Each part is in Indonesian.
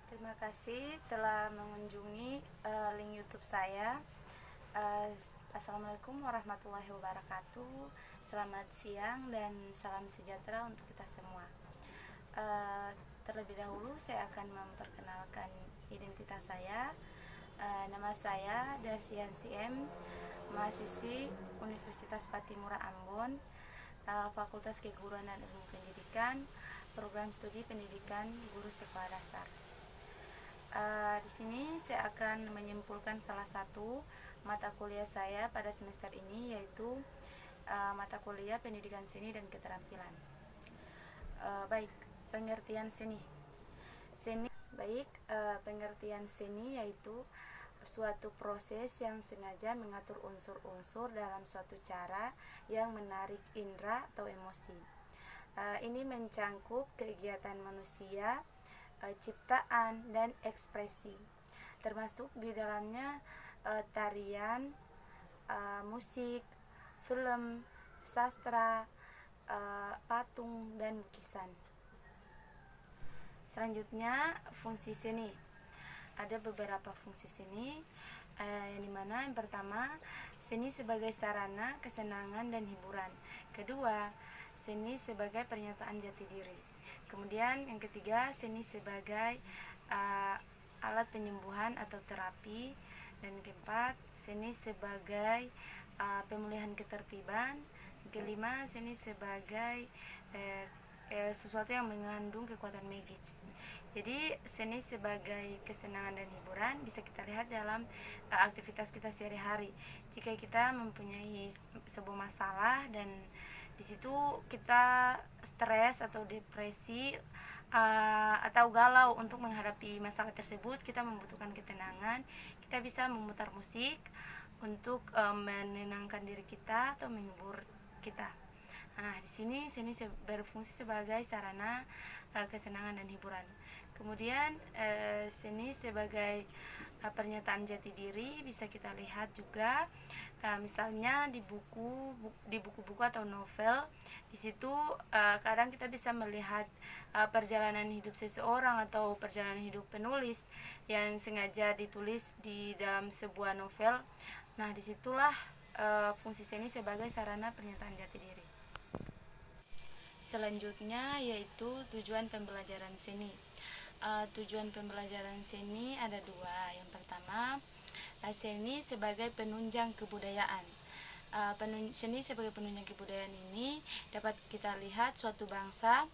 Terima kasih telah mengunjungi link YouTube saya. Assalamualaikum warahmatullahi wabarakatuh. Selamat siang dan salam sejahtera untuk kita semua. Terlebih dahulu saya akan memperkenalkan identitas saya. Nama saya Darsian CM, mahasiswi Universitas Patimura Ambon, Fakultas Keguruan dan Ilmu Pendidikan, Program Studi Pendidikan Guru Sekolah Dasar. Di sini saya akan menyimpulkan salah satu mata kuliah saya pada semester ini, yaitu mata kuliah Pendidikan Seni dan Keterampilan. Baik, pengertian seni. Pengertian seni yaitu suatu proses yang sengaja mengatur unsur-unsur dalam suatu cara yang menarik indera atau emosi. Ini mencangkup kegiatan manusia, ciptaan dan ekspresi, termasuk di dalamnya tarian, musik, film, sastra, patung dan lukisan. Selanjutnya, fungsi seni. Ada beberapa fungsi seni, yang dimana yang pertama, seni sebagai sarana kesenangan dan hiburan. Kedua, seni sebagai pernyataan jati diri. Kemudian yang ketiga, seni sebagai alat penyembuhan atau terapi. Dan yang keempat, seni sebagai pemulihan ketertiban. Yang kelima, seni sebagai sesuatu yang mengandung kekuatan magis. Jadi seni sebagai kesenangan dan hiburan bisa kita lihat dalam aktivitas kita sehari-hari. Jika kita mempunyai sebuah masalah dan di situ kita stres atau depresi atau galau untuk menghadapi masalah tersebut, kita membutuhkan ketenangan. Kita bisa memutar musik untuk menenangkan diri kita atau menghibur kita. Nah, di sini seni berfungsi sebagai sarana kesenangan dan hiburan. Kemudian seni sebagai pernyataan jati diri bisa kita lihat juga, misalnya di buku-buku atau novel. Di situ kadang kita bisa melihat perjalanan hidup seseorang atau perjalanan hidup penulis yang sengaja ditulis di dalam sebuah novel. Nah, disitulah fungsi seni sebagai sarana pernyataan jati diri. Selanjutnya yaitu tujuan pembelajaran seni. Tujuan pembelajaran seni ada dua. Yang pertama, seni sebagai penunjang kebudayaan. Seni sebagai penunjang kebudayaan ini dapat kita lihat suatu bangsa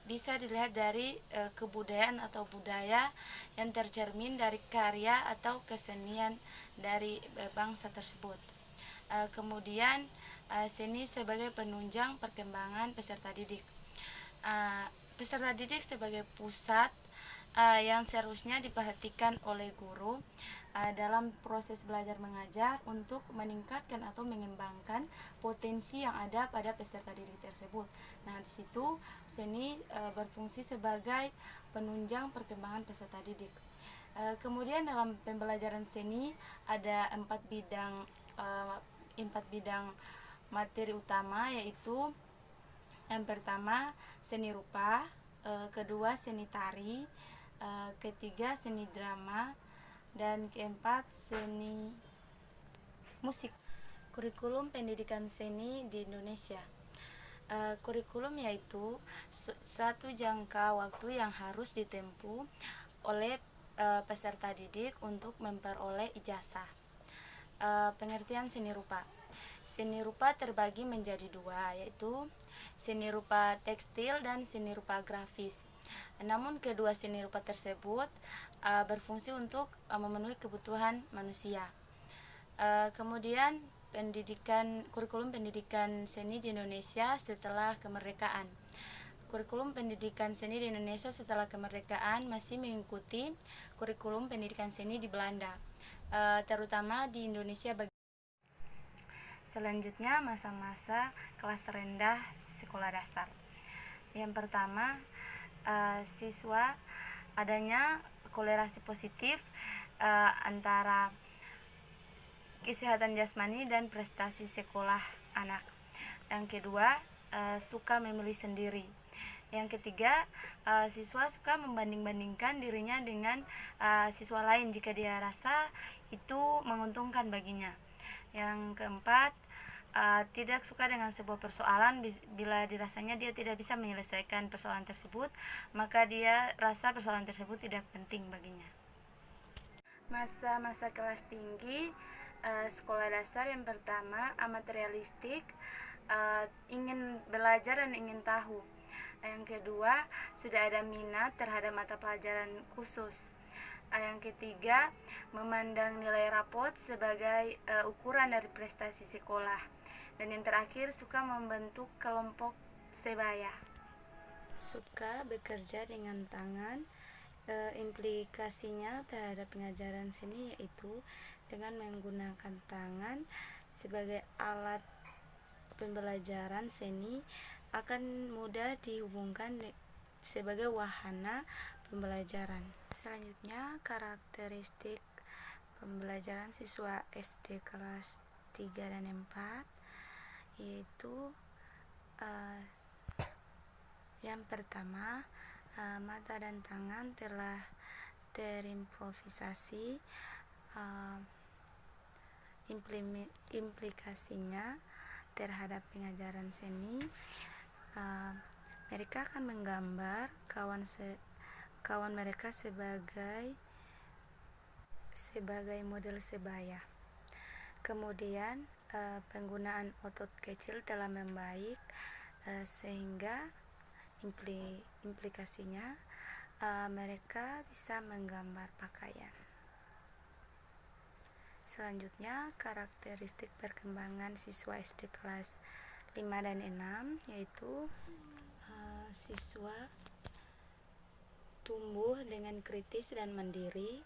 bisa dilihat dari kebudayaan atau budaya yang tercermin dari karya atau kesenian dari bangsa tersebut. Kemudian seni sebagai penunjang perkembangan peserta didik. Peserta didik sebagai pusat yang seharusnya diperhatikan oleh guru dalam proses belajar mengajar untuk meningkatkan atau mengembangkan potensi yang ada pada peserta didik tersebut. Nah, di situ seni berfungsi sebagai penunjang perkembangan peserta didik. Kemudian dalam pembelajaran seni ada empat bidang materi utama, yaitu yang pertama seni rupa, kedua seni tari, ketiga seni drama, dan keempat seni musik. Kurikulum pendidikan seni di Indonesia. Kurikulum yaitu satu jangka waktu yang harus ditempuh oleh peserta didik untuk memperoleh ijazah. Pengertian seni rupa. Seni rupa terbagi menjadi dua, yaitu seni rupa tekstil dan seni rupa grafis. Namun kedua seni rupa tersebut berfungsi untuk memenuhi kebutuhan manusia. Kemudian kurikulum pendidikan seni di Indonesia setelah kemerdekaan. Kurikulum pendidikan seni di Indonesia setelah kemerdekaan masih mengikuti kurikulum pendidikan seni di Belanda, terutama di Indonesia. Selanjutnya, masa-masa kelas rendah sekolah dasar. Yang pertama, siswa adanya kolerasi positif antara kesehatan jasmani dan prestasi sekolah anak. Yang kedua, suka memilih sendiri. Yang ketiga, siswa suka membanding-bandingkan dirinya dengan siswa lain jika dia rasa itu menguntungkan baginya. Yang keempat, tidak suka dengan sebuah persoalan bila dirasanya dia tidak bisa menyelesaikan persoalan tersebut, maka dia rasa persoalan tersebut tidak penting baginya. Masa-masa kelas tinggi sekolah dasar, yang pertama amat realistik, ingin belajar dan ingin tahu. Yang kedua, sudah ada minat terhadap mata pelajaran khusus. Yang ketiga, memandang nilai rapot sebagai ukuran dari prestasi sekolah. Dan yang terakhir, suka membentuk kelompok sebaya. Suka bekerja dengan tangan. Implikasinya terhadap pengajaran seni yaitu dengan menggunakan tangan sebagai alat pembelajaran seni akan mudah dihubungkan sebagai wahana pembelajaran. Selanjutnya, karakteristik pembelajaran siswa SD kelas 3 dan 4 yaitu yang pertama, mata dan tangan telah terimprovisasi. Implikasinya terhadap pengajaran seni, mereka akan menggambar kawan mereka sebagai model sebaya. Kemudian penggunaan otot kecil telah membaik, sehingga implikasinya mereka bisa menggambar pakaian. Selanjutnya, karakteristik perkembangan siswa SD kelas 5 dan 6 yaitu siswa tumbuh dengan kritis dan mandiri.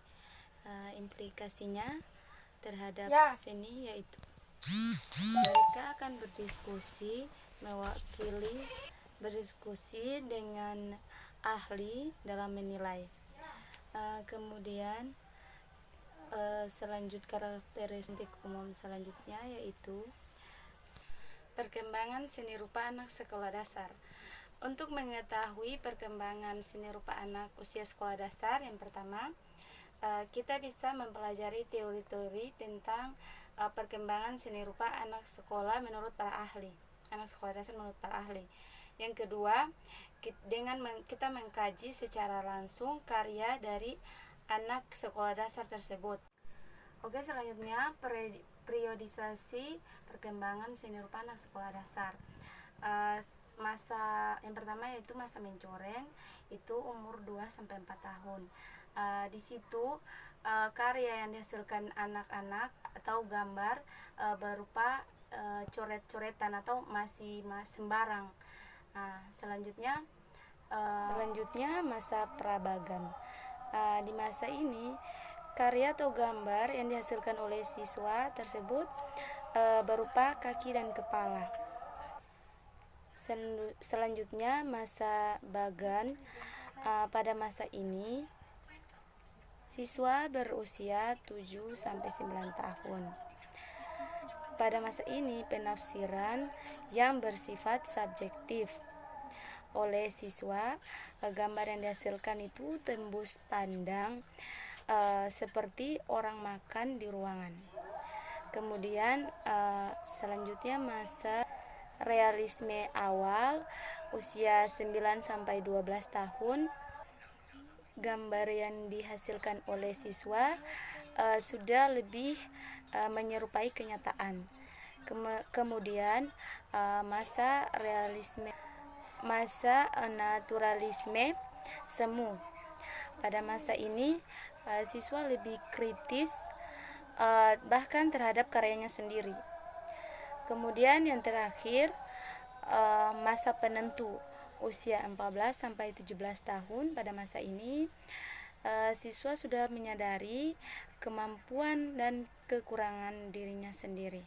Implikasinya terhadap seni yaitu mereka akan berdiskusi dengan ahli dalam menilai. Kemudian karakteristik umum selanjutnya yaitu perkembangan seni rupa anak sekolah dasar. Untuk mengetahui perkembangan seni rupa anak usia sekolah dasar, yang pertama, kita bisa mempelajari teori-teori tentang perkembangan seni rupa anak sekolah menurut para ahli, anak sekolah dasar menurut para ahli. Yang kedua, dengan kita mengkaji secara langsung karya dari anak sekolah dasar tersebut. Oke, selanjutnya periodisasi perkembangan seni rupa anak sekolah dasar. Masa yang pertama yaitu masa mencoreng, itu umur 2-4 tahun. Di situ karya yang dihasilkan anak-anak atau gambar berupa coret-coretan atau masih sembarang. Selanjutnya masa prabagan. Di masa ini karya atau gambar yang dihasilkan oleh siswa tersebut berupa kaki dan kepala. Selanjutnya masa bagan. Pada masa ini siswa berusia 7-9 tahun. Pada masa ini penafsiran yang bersifat subjektif oleh siswa, gambar yang dihasilkan itu tembus pandang seperti orang makan di ruangan. Kemudian selanjutnya masa realisme awal, usia 9-12 tahun. Gambar yang dihasilkan oleh siswa sudah lebih menyerupai kenyataan. Kemudian masa realisme, masa naturalisme semu. Pada masa ini siswa lebih kritis bahkan terhadap karyanya sendiri. Kemudian yang terakhir, masa penentu, usia 14-17 tahun. Pada masa ini siswa sudah menyadari kemampuan dan kekurangan dirinya sendiri.